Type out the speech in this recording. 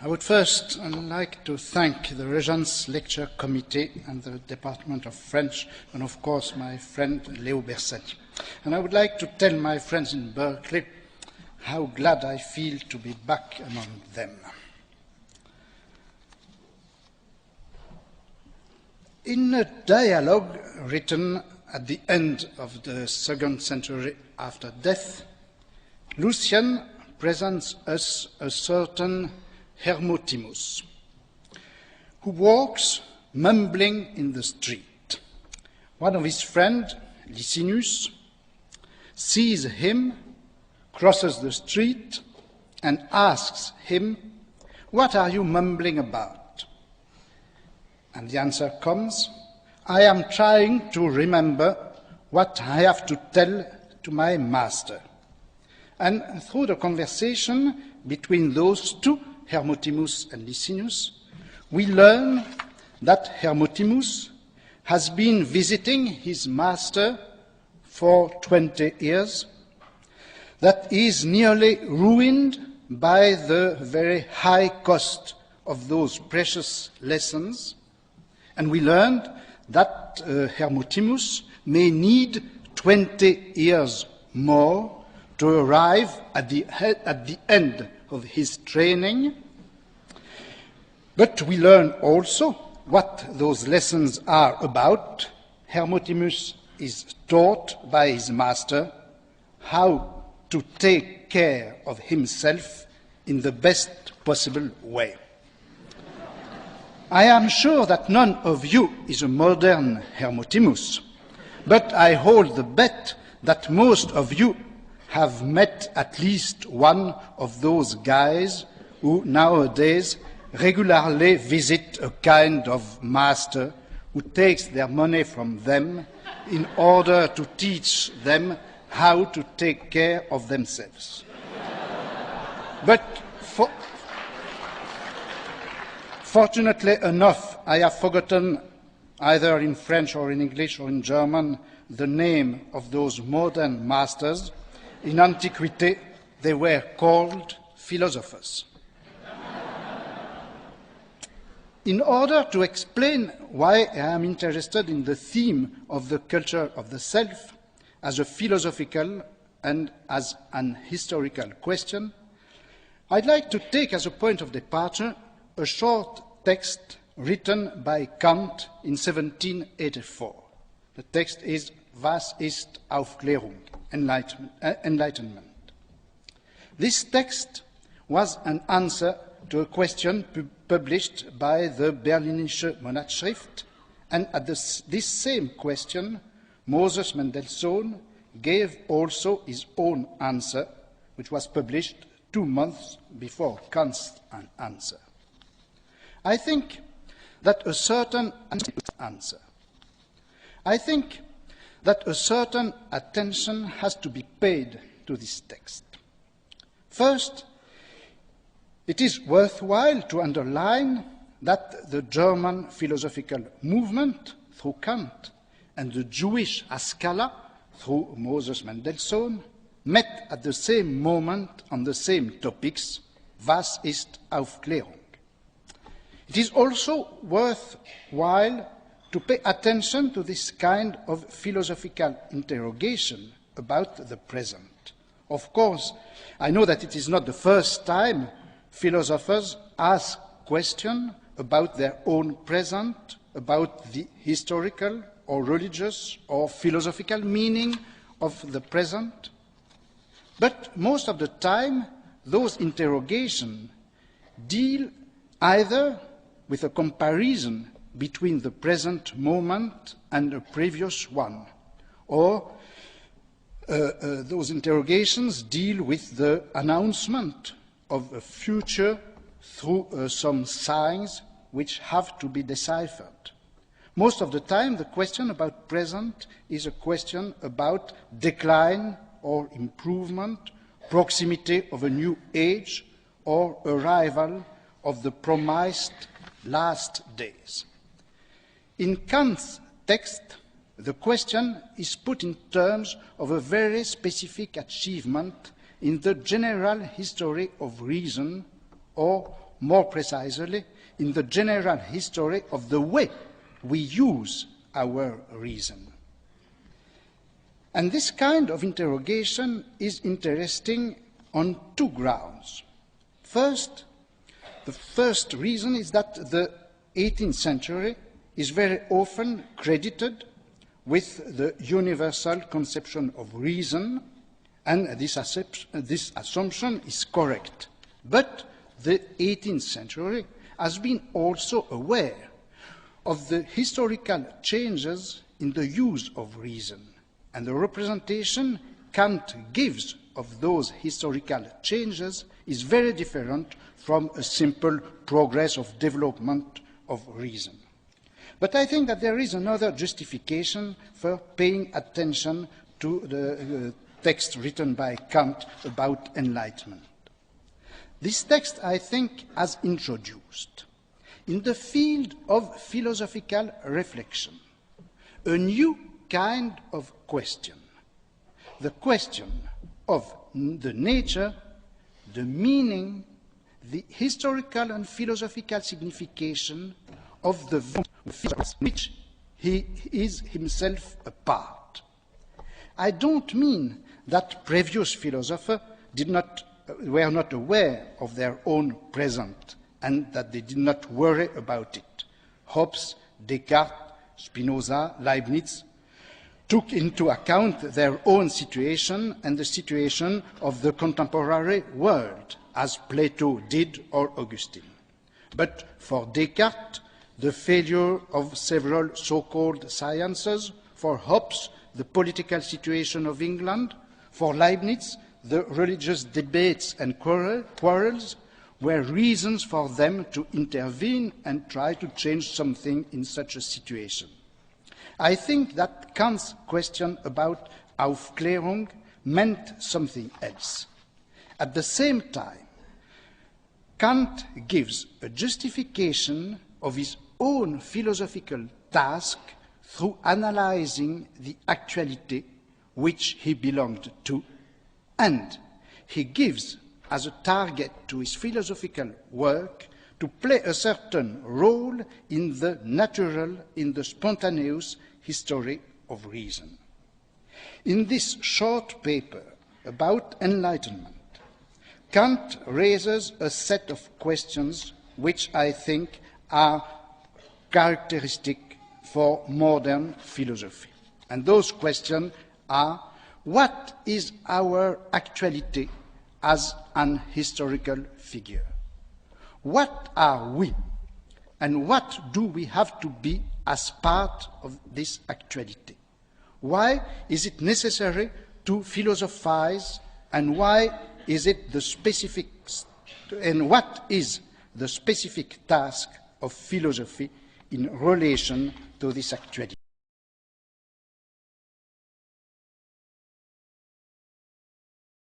I would first like to thank the Regents Lecture Committee and the Department of French, and of course my friend Léo Bersani. And I would like to tell my friends in Berkeley how glad I feel to be back among them. In a dialogue written at the end of the 2nd century after death, Lucian presents us a certain Hermotimus, who walks mumbling in the street. One of his friends, Licinius, sees him, crosses the street, and asks him, "What are you mumbling about?" And the answer comes, "I am trying to remember what I have to tell to my master." And through the conversation between those two, Hermotimus and Licinius, we learn that Hermotimus has been visiting his master for 20 years, that he is nearly ruined by the very high cost of those precious lessons, and we learned that Hermotimus may need 20 years more to arrive at the end of his training. But we learn also what those lessons are about. Hermotimus is taught by his master how to take care of himself in the best possible way. I am sure that none of you is a modern Hermotimus, but I hold the bet that most of you have met at least one of those guys who nowadays regularly visit a kind of master who takes their money from them in order to teach them how to take care of themselves. But fortunately enough, I have forgotten, either in French or in English or in German, the name of those modern masters. In antiquity, they were called philosophers. In order to explain why I am interested in the theme of the culture of the self as a philosophical and as an historical question, I'd like to take as a point of departure a short text written by Kant in 1784. The text is Was ist Aufklärung? Enlightenment. This text was an answer to a question published by the Berlinische Monatsschrift, and at this same question, Moses Mendelssohn gave also his own answer, which was published 2 months before Kant's answer. I think that a certain attention has to be paid to this text. First, it is worthwhile to underline that the German philosophical movement through Kant and the Jewish Haskalah through Moses Mendelssohn met at the same moment on the same topics. Was ist Aufklärung? It is also worthwhile to pay attention to this kind of philosophical interrogation about the present. Of course, I know that it is not the first time philosophers ask questions about their own present, about the historical or religious or philosophical meaning of the present. But most of the time, those interrogations deal either with a comparison between the present moment and a previous one, or those interrogations deal with the announcement of a future through some signs which have to be deciphered. Most of the time, the question about present is a question about decline or improvement, proximity of a new age, or arrival of the promised last days. In Kant's text, the question is put in terms of a very specific achievement in the general history of reason, or more precisely, in the general history of the way we use our reason. And this kind of interrogation is interesting on two grounds. First, the first reason is that the 18th century is very often credited with the universal conception of reason, and this assumption is correct. But the 18th century has been also aware of the historical changes in the use of reason, and the representation Kant gives of those historical changes is very different from a simple progress of development of reason. But I think that there is another justification for paying attention to the text written by Kant about enlightenment. This text, I think, has introduced, in the field of philosophical reflection, a new kind of question, the question of the nature, the meaning, the historical and philosophical signification of the which he is himself a part. I don't mean that previous philosophers were not aware of their own present and that they did not worry about it. Hobbes, Descartes, Spinoza, Leibniz took into account their own situation and the situation of the contemporary world, as Plato did or Augustine. But for Descartes, the failure of several so-called sciences, for Hobbes, the political situation of England, for Leibniz, the religious debates and quarrels, were reasons for them to intervene and try to change something in such a situation. I think that Kant's question about Aufklärung meant something else. At the same time, Kant gives a justification of his own philosophical task through analyzing the actuality which he belonged to, and he gives as a target to his philosophical work to play a certain role in the natural, in the spontaneous history of reason. In this short paper about enlightenment, Kant raises a set of questions which I think are characteristic for modern philosophy. And those questions are: what is our actuality as an historical figure? What are we? And what do we have to be as part of this actuality? Why is it necessary to philosophize, and why is it the specific, and what is the specific task of philosophy in relation to this actuality?